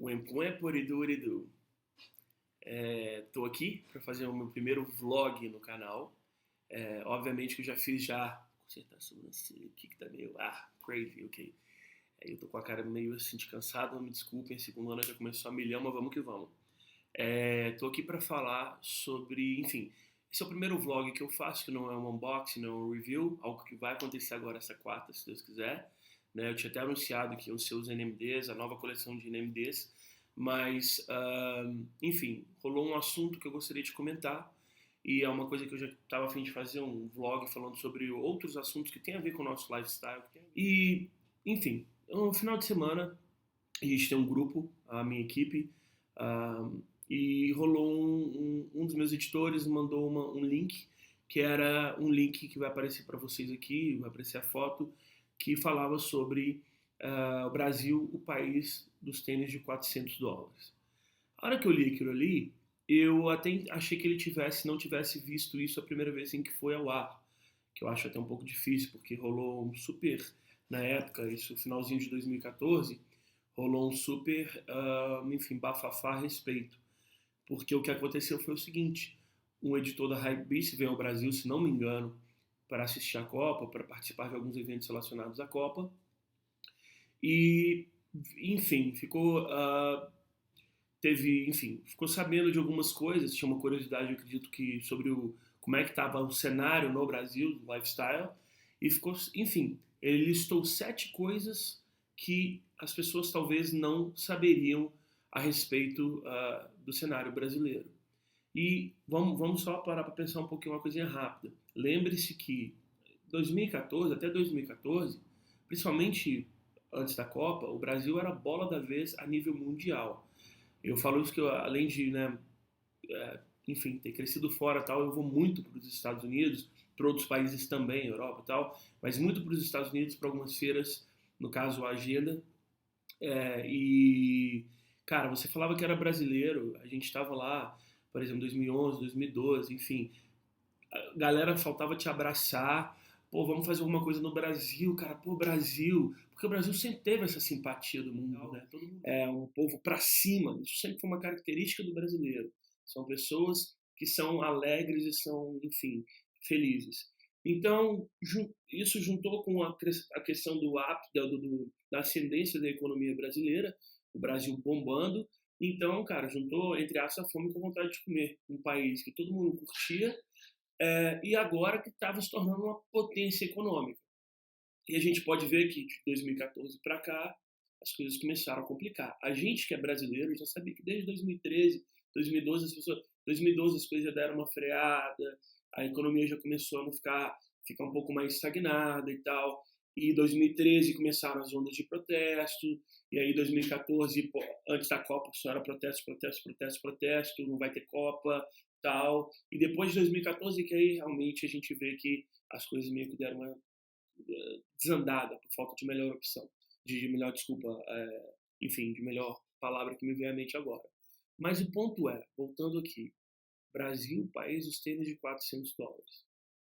Uempuridu. Tô aqui para fazer o meu primeiro vlog no canal. Obviamente que eu já fiz consertar a sobrancelha aqui que tá meio crazy, ok. Eu tô com a cara meio assim de cansado, me desculpem, segundo ano já começou a milhão, mas vamos que vamos. Tô aqui para falar sobre, enfim, esse é o primeiro vlog que eu faço, que não é um unboxing, não é um review, algo que vai acontecer agora essa quarta, se Deus quiser. Eu tinha até anunciado que iam ser os NMDs, a nova coleção de NMDs, mas, enfim, rolou um assunto que eu gostaria de comentar e é uma coisa que eu já estava a fim de fazer um vlog falando sobre outros assuntos que tem a ver com o nosso lifestyle. E, enfim, no final de semana a gente tem um grupo, a minha equipe, e rolou um dos meus editores mandou um link, que era um link que vai aparecer para vocês aqui, vai aparecer a foto, que falava sobre o Brasil, o país dos tênis de US$ 400. A hora que eu li aquilo ali, eu até achei que ele não tivesse visto isso a primeira vez em que foi ao ar, que eu acho até um pouco difícil, porque rolou um super, na época, isso finalzinho de 2014, rolou um super, enfim, bafafá a respeito. Porque o que aconteceu foi o seguinte, um editor da Hypebeast veio ao Brasil, se não me engano, para assistir a Copa, para participar de alguns eventos relacionados à Copa, e, enfim, ficou sabendo de algumas coisas, tinha uma curiosidade, eu acredito que, sobre como é que estava o cenário no Brasil, do lifestyle, e ficou, enfim, ele listou 7 coisas que as pessoas talvez não saberiam a respeito do cenário brasileiro. E vamos só parar para pensar um pouquinho, uma coisinha rápida. Lembre-se que 2014, até 2014, principalmente antes da Copa, o Brasil era a bola da vez a nível mundial. Eu falo isso que além de, né, enfim, ter crescido fora tal, eu vou muito para os Estados Unidos, para outros países também, Europa tal, mas muito para os Estados Unidos, para algumas feiras, no caso a Agenda. E, cara, você falava que era brasileiro, a gente estava lá, por exemplo, 2011, 2012, enfim, a galera faltava te abraçar, pô, vamos fazer alguma coisa no Brasil, cara, pô, Brasil, porque o Brasil sempre teve essa simpatia do mundo, né? Todo mundo é um povo pra cima, isso sempre foi uma característica do brasileiro. São pessoas que são alegres e são, enfim, felizes. Então, isso juntou com a questão da ascendência da economia brasileira, o Brasil bombando. Então, cara, juntou, entre aspas, a fome com a vontade de comer. Um país que todo mundo curtia, e agora que estava se tornando uma potência econômica. E a gente pode ver que de 2014 para cá as coisas começaram a complicar. A gente que é brasileiro já sabia que desde 2013, 2012 as coisas já deram uma freada, a economia já começou a não ficar um pouco mais estagnada e tal. E 2013 começaram as ondas de protesto, e aí 2014, antes da Copa, só era protesto, não vai ter Copa, tal. E depois de 2014 que aí realmente a gente vê que as coisas meio que deram uma desandada por falta de melhor opção, de melhor desculpa, enfim, de melhor palavra que me veio à mente agora. Mas o ponto é, voltando aqui, Brasil, país dos tênis de US$ 400.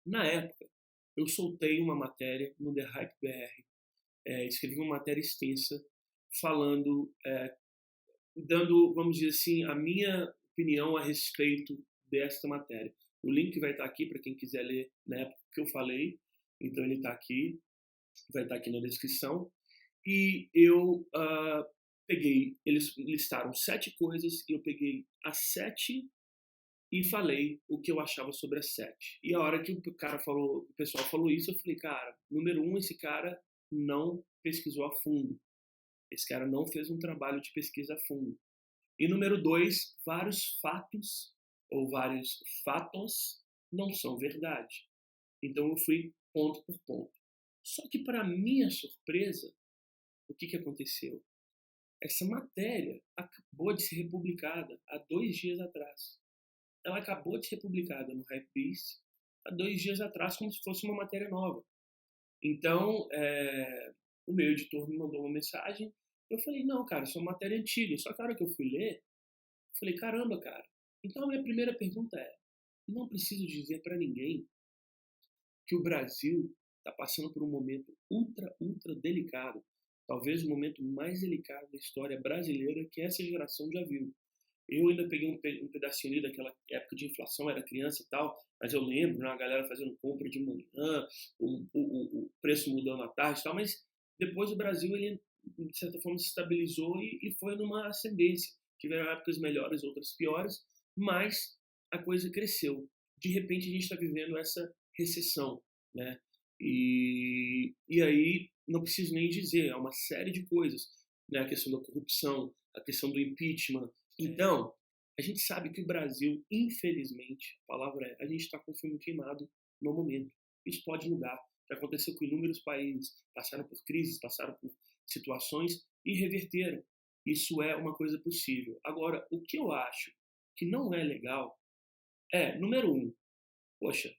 Na época, eu soltei uma matéria no The Hype BR, escrevi uma matéria extensa falando, dando, vamos dizer assim, a minha opinião a respeito desta matéria. O link vai estar aqui para quem quiser ler na época que eu falei, então ele está aqui, vai estar aqui na descrição. E eu eles listaram 7 coisas e eu peguei as 7 e falei o que eu achava sobre as 7. E a hora que o pessoal falou isso, eu falei, cara, número 1, esse cara não pesquisou a fundo. Esse cara não fez um trabalho de pesquisa a fundo. E número 2, vários fatos ou vários fatos não são verdade. Então eu fui ponto por ponto. Só que para minha surpresa, o que aconteceu? Essa matéria acabou de ser republicada há 2 dias atrás. Ela acabou de ser publicada no Hypebeast há 2 dias atrás, como se fosse uma matéria nova. Então, o meu editor me mandou uma mensagem. Eu falei, não, cara, isso é uma matéria antiga. Só que a hora que eu fui ler, eu falei, caramba, cara. Então a minha primeira pergunta não preciso dizer para ninguém que o Brasil está passando por um momento ultra delicado. talvez o momento mais delicado da história brasileira que essa geração já viu. Eu ainda peguei um pedacinho ali daquela época de inflação, era criança e tal, mas eu lembro, né, a galera fazendo compra de manhã, o preço mudando à tarde e tal, mas depois o Brasil, ele, de certa forma, se estabilizou e foi numa ascendência. Tiveram épocas melhores, outras piores, mas a coisa cresceu. De repente, a gente está vivendo essa recessão, né? E aí, não preciso nem dizer, é uma série de coisas, né? A questão da corrupção, a questão do impeachment. Então, a gente sabe que o Brasil, infelizmente, a palavra é, a gente está com o filme queimado no momento. Isso pode mudar. Já aconteceu com inúmeros países, passaram por crises, passaram por situações e reverteram. Isso é uma coisa possível. Agora, o que eu acho que não é legal é, número um, poxa,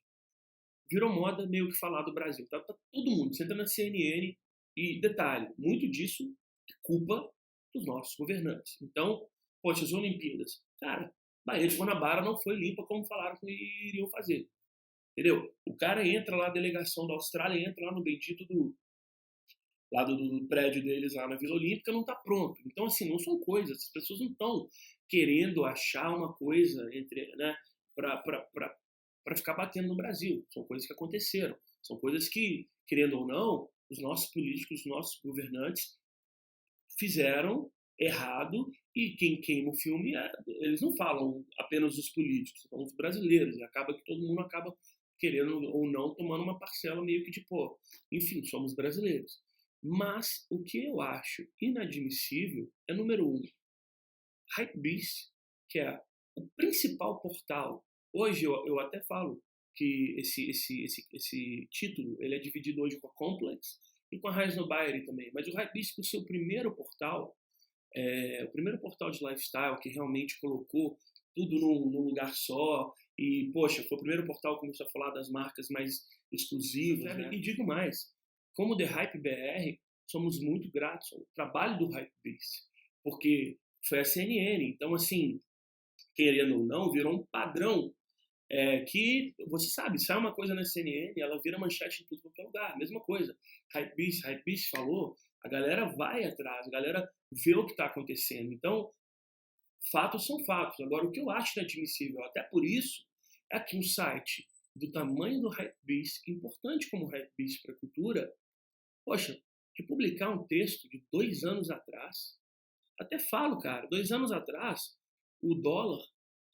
virou moda meio que falar do Brasil. Tá todo mundo, você entra na CNN e, detalhe, muito disso é culpa dos nossos governantes. Então, poxa, as Olimpíadas. Cara, Baía de Guanabara não foi limpa como falaram que iriam fazer. Entendeu? O cara entra lá, a delegação da Austrália entra lá no bendito do prédio deles lá na Vila Olímpica, não tá pronto. Então, assim, não são coisas, as pessoas não estão querendo achar uma coisa entre, né, para ficar batendo no Brasil. São coisas que aconteceram. São coisas que, querendo ou não, os nossos políticos, os nossos governantes fizeram errado, e quem queima o filme, eles não falam apenas dos políticos, são os brasileiros, e acaba que todo mundo acaba querendo ou não tomando uma parcela meio que de, pô, enfim, somos brasileiros. Mas o que eu acho inadmissível é, número um, Hypebeast, que é o principal portal. Hoje eu até falo que esse título ele é dividido hoje com a Complex e com a Rise Nobody também. Mas o Hypebeast, por ser o primeiro portal, o primeiro portal de lifestyle que realmente colocou tudo num lugar só, e, poxa, foi o primeiro portal que começou a falar das marcas mais exclusivas, né? E digo mais, como The Hype BR, somos muito gratos ao trabalho do Hypebeast, porque foi a CNN, então, assim, querendo ou não, virou um padrão que, você sabe, sai uma coisa na CNN, ela vira manchete em tudo qualquer lugar, mesma coisa. Hypebeast falou, a galera vai atrás, a galera vê o que está acontecendo. Então, fatos são fatos. Agora, o que eu acho inadmissível, até por isso, é que um site do tamanho do Hypebeast, importante como o Hypebeast para a cultura, poxa, de publicar um texto de 2 anos atrás, até falo, cara, 2 anos atrás, o dólar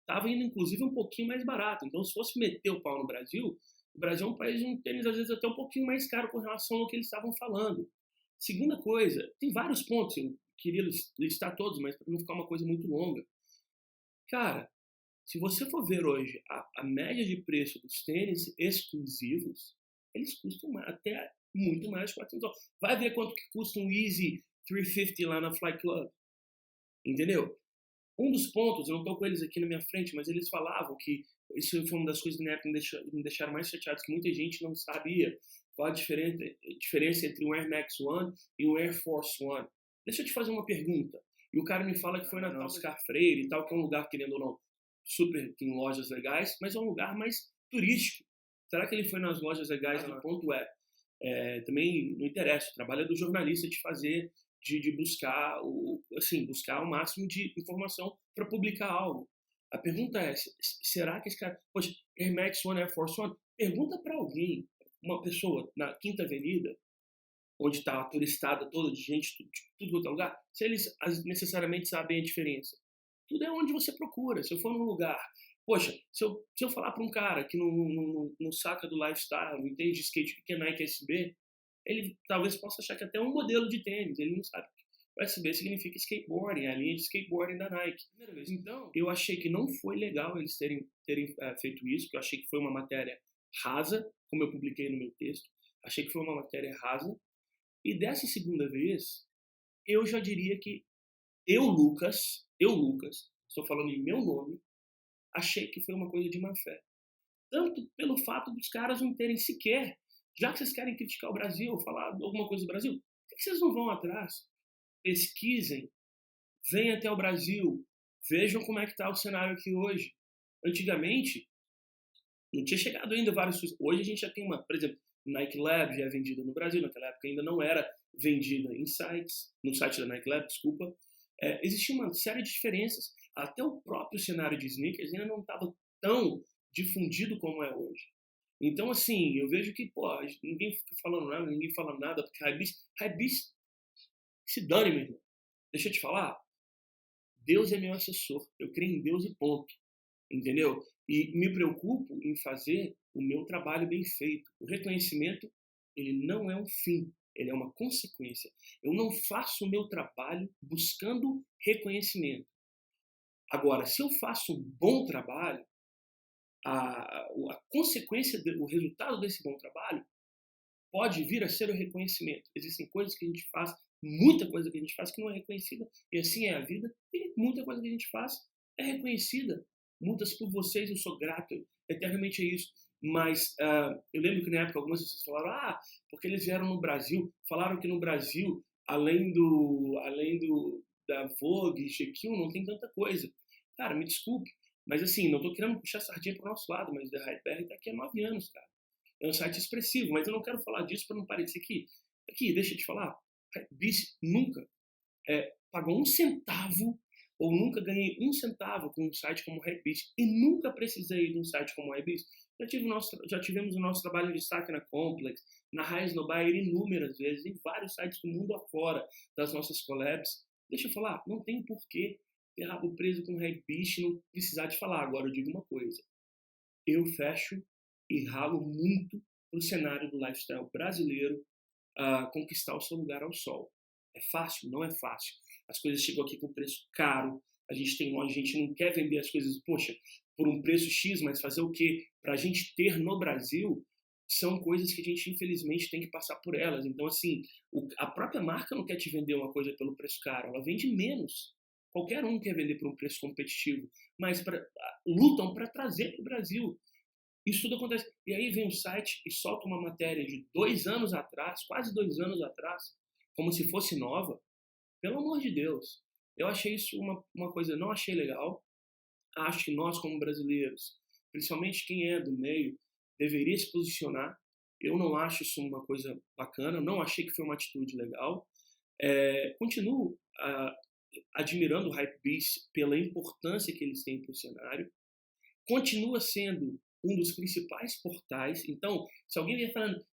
estava indo, inclusive, um pouquinho mais barato. Então, se fosse meter o pau no Brasil, o Brasil é um país de um tênis, às vezes, até um pouquinho mais caro com relação ao que eles estavam falando. Segunda coisa, tem vários pontos, eu queria listar todos, mas para não ficar uma coisa muito longa. Cara, se você for ver hoje a média de preço dos tênis exclusivos, eles custam até muito mais de 400 dólares. Vai ver quanto que custa um Easy 350 lá na Fly Club. Entendeu? Um dos pontos, eu não estou com eles aqui na minha frente, mas eles falavam que isso foi uma das coisas que na época me deixaram mais chateados, que muita gente não sabia qual a diferença entre o Air Max One e o Air Force One. Deixa eu te fazer uma pergunta. E o cara me fala que foi na Oscar Freire e tal, que é um lugar, querendo ou não, super, tem lojas legais, mas é um lugar mais turístico. Será que ele foi nas lojas legais? O ponto também não interessa, o trabalho é do jornalista de fazer, de buscar buscar o máximo de informação para publicar algo. A pergunta é, será que esse cara... Poxa, Air Max One, Air Force One, pergunta para alguém, uma pessoa na Quinta Avenida, onde está a turistada toda de gente, tudo outro lugar, se eles necessariamente sabem a diferença. Tudo é onde você procura. Se eu for num lugar... Poxa, se eu falar para um cara que não saca do lifestyle, não entende de skate, o que é Nike SB, ele talvez possa achar que até um modelo de tênis, ele não sabe. O SB significa skateboarding, é a linha de skateboarding da Nike. Então, eu achei que não foi legal eles terem feito isso, porque eu achei que foi uma matéria rasa, como eu publiquei no meu texto. Achei que foi uma matéria rasa. E dessa segunda vez, eu já diria que eu, Lucas, estou falando em meu nome, achei que foi uma coisa de má fé. Tanto pelo fato dos caras não terem sequer, já que vocês querem criticar o Brasil, falar alguma coisa do Brasil, por que vocês não vão atrás? Pesquisem, venham até o Brasil, vejam como é que está o cenário aqui hoje. Antigamente, não tinha chegado ainda vários... Hoje a gente já tem por exemplo, Nike Lab já é vendida no Brasil, naquela época ainda não era vendida em sites, no site da Nike Lab, desculpa. Existia uma série de diferenças. Até o próprio cenário de sneakers ainda não estava tão difundido como é hoje. Então, assim, eu vejo que, pô, ninguém fica falando nada, ninguém fala nada, porque Hypebeast se dane, meu irmão. Deixa eu te falar, Deus é meu assessor, eu creio em Deus e ponto, entendeu? E me preocupo em fazer o meu trabalho bem feito. O reconhecimento, ele não é um fim, ele é uma consequência. Eu não faço o meu trabalho buscando reconhecimento. Agora, se eu faço um bom trabalho, a consequência, o resultado desse bom trabalho pode vir a ser o reconhecimento. Existem coisas que a gente faz, muita coisa que a gente faz que não é reconhecida, e assim é a vida, e muita coisa que a gente faz é reconhecida. Muitas por vocês, eu sou grato, eternamente é isso. Mas eu lembro que na época algumas pessoas falaram, porque eles vieram no Brasil, falaram que no Brasil, além da Vogue, GQ, não tem tanta coisa. Cara, me desculpe, mas assim, não tô querendo puxar sardinha pro nosso lado, mas The Hypeberry tá aqui há 9 anos, cara. É um site expressivo, mas eu não quero falar disso para não parecer que... Aqui, deixa eu te falar, Hypebeast nunca pagou um centavo ou nunca ganhei um centavo com um site como o Hypebeast e nunca precisei de um site como o Hypebeast. Já tivemos o nosso trabalho em destaque na Complex, na Raiz no Bayer inúmeras vezes, em vários sites do mundo afora das nossas collabs. Deixa eu falar, não tem porquê ter rabo preso com o Hypebeast e não precisar de falar. Agora eu digo uma coisa, eu fecho e ralo muito para o cenário do lifestyle brasileiro conquistar o seu lugar ao sol. É fácil? Não é fácil. As coisas chegam aqui com preço caro, a gente não quer vender as coisas, poxa, por um preço X, mas fazer o quê? Para a gente ter no Brasil, são coisas que a gente infelizmente tem que passar por elas. Então, assim, a própria marca não quer te vender uma coisa pelo preço caro, ela vende menos. Qualquer um quer vender por um preço competitivo, mas lutam para trazer para o Brasil. Isso tudo acontece. E aí vem um site e solta uma matéria de 2 anos atrás, quase 2 anos atrás, como se fosse nova. Pelo amor de Deus. Eu achei isso uma coisa, não achei legal. Acho que nós, como brasileiros, principalmente quem é do meio, deveria se posicionar. Eu não acho isso uma coisa bacana, não achei que foi uma atitude legal. Continuo admirando o Hypebeast pela importância que eles têm para o cenário. Continua sendo um dos principais portais. Então, se alguém vier falando,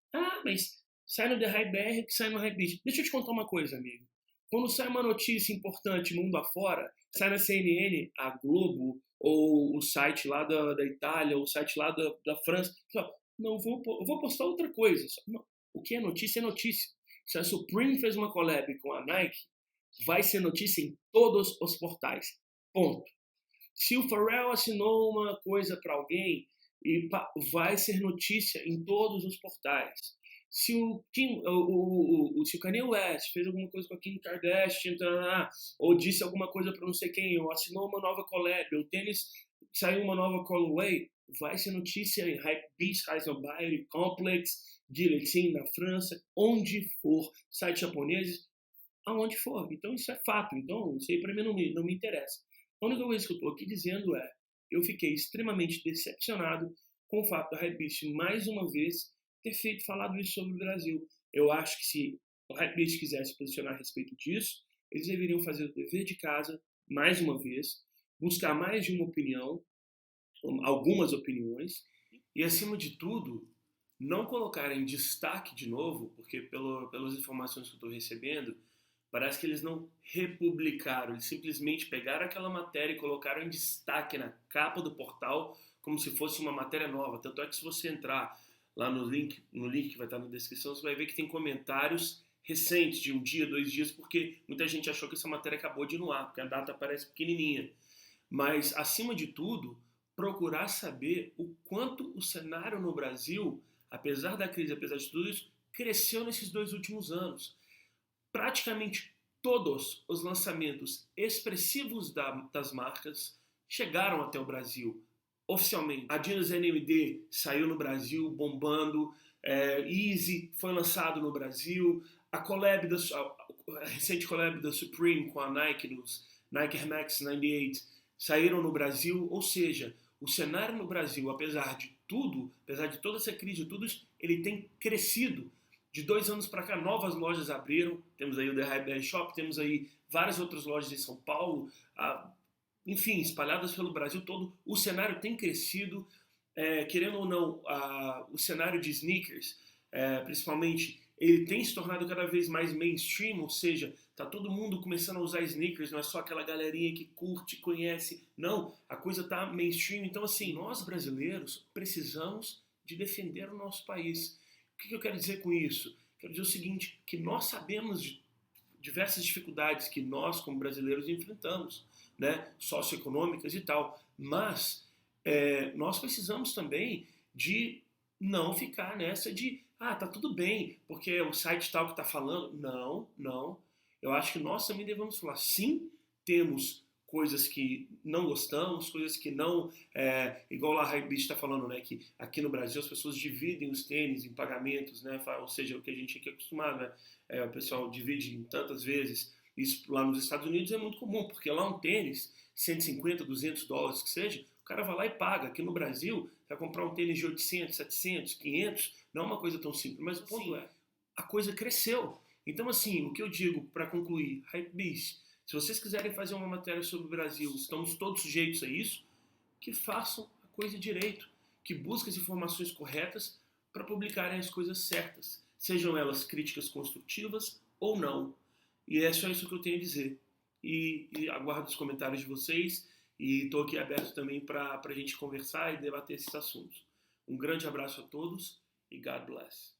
mas sai no The Hypeberry que sai no Hypebeast. Deixa eu te contar uma coisa, amigo. Quando sai uma notícia importante mundo afora, sai na CNN, a Globo, ou o site lá da Itália, ou o site lá da França, não, eu vou postar outra coisa. Não, o que é notícia é notícia. Se a Supreme fez uma collab com a Nike, vai ser notícia em todos os portais. Ponto. Se o Pharrell assinou uma coisa para alguém, vai ser notícia em todos os portais. Se o Kanye West fez alguma coisa com a Kim Kardashian, ou disse alguma coisa para não sei quem, ou assinou uma nova collab, o tênis saiu uma nova colorway, vai ser notícia em Hypebeast, Raiz no Bayer, Complex, Guillotine na França, onde for, sites japoneses, aonde for. Então isso é fato. Então isso aí para mim não me interessa. A única coisa que eu estou aqui dizendo é, eu fiquei extremamente decepcionado com o fato da Hypebeast, mais uma vez, ter falado isso sobre o Brasil. Eu acho que se o Hypebeast quisesse se posicionar a respeito disso, eles deveriam fazer o dever de casa, mais uma vez, buscar mais de uma opinião, algumas opiniões, e acima de tudo, não colocar em destaque de novo, porque pelas informações que eu estou recebendo, parece que eles não republicaram, eles simplesmente pegaram aquela matéria e colocaram em destaque na capa do portal como se fosse uma matéria nova. Tanto é que se você entrar lá no link que vai estar na descrição, você vai ver que tem comentários recentes, de 1 dia, 2 dias, porque muita gente achou que essa matéria acabou de ir no ar, porque a data parece pequenininha. Mas, acima de tudo, procurar saber o quanto o cenário no Brasil, apesar da crise, apesar de tudo isso, cresceu nesses 2 últimos anos. Praticamente todos os lançamentos expressivos das marcas chegaram até o Brasil, oficialmente. A Adidas NMD saiu no Brasil bombando, Easy foi lançado no Brasil, a recente collab da Supreme com a Nike, nos Nike Air Max 98, saíram no Brasil, ou seja, o cenário no Brasil, apesar de tudo, apesar de toda essa crise, tudo isso, ele tem crescido De 2 anos para cá, novas lojas abriram. Temos aí o The Hypebeast Shop, temos aí várias outras lojas em São Paulo, enfim, espalhadas pelo Brasil todo. O cenário tem crescido, querendo ou não, o cenário de sneakers, principalmente, ele tem se tornado cada vez mais mainstream, ou seja, tá todo mundo começando a usar sneakers, não é só aquela galerinha que curte, conhece. Não, a coisa tá mainstream. Então, assim, nós brasileiros precisamos de defender o nosso país. O que eu quero dizer com isso? Quero dizer o seguinte, que nós sabemos de diversas dificuldades que nós, como brasileiros, enfrentamos, né, socioeconômicas e tal, mas nós precisamos também de não ficar nessa de, tá tudo bem, porque o site tal que está falando. Não, não. Eu acho que nós também devemos falar, sim, temos coisas que não gostamos, coisas que não... igual lá a Hypebeast está falando, né, que aqui no Brasil as pessoas dividem os tênis em pagamentos, né, ou seja, o que a gente aqui é acostumado, né, o pessoal divide em tantas vezes. Isso lá nos Estados Unidos é muito comum, porque lá um tênis, 150, 200 dólares que seja, o cara vai lá e paga. Aqui no Brasil, vai comprar um tênis de 800, 700, 500, não é uma coisa tão simples, mas o ponto a coisa cresceu. Então, assim, o que eu digo para concluir, Hypebeast, se vocês quiserem fazer uma matéria sobre o Brasil, estamos todos sujeitos a isso, que façam a coisa direito, que busquem as informações corretas para publicarem as coisas certas, sejam elas críticas construtivas ou não. E é só isso que eu tenho a dizer. E aguardo os comentários de vocês e estou aqui aberto também para a gente conversar e debater esses assuntos. Um grande abraço a todos e God bless.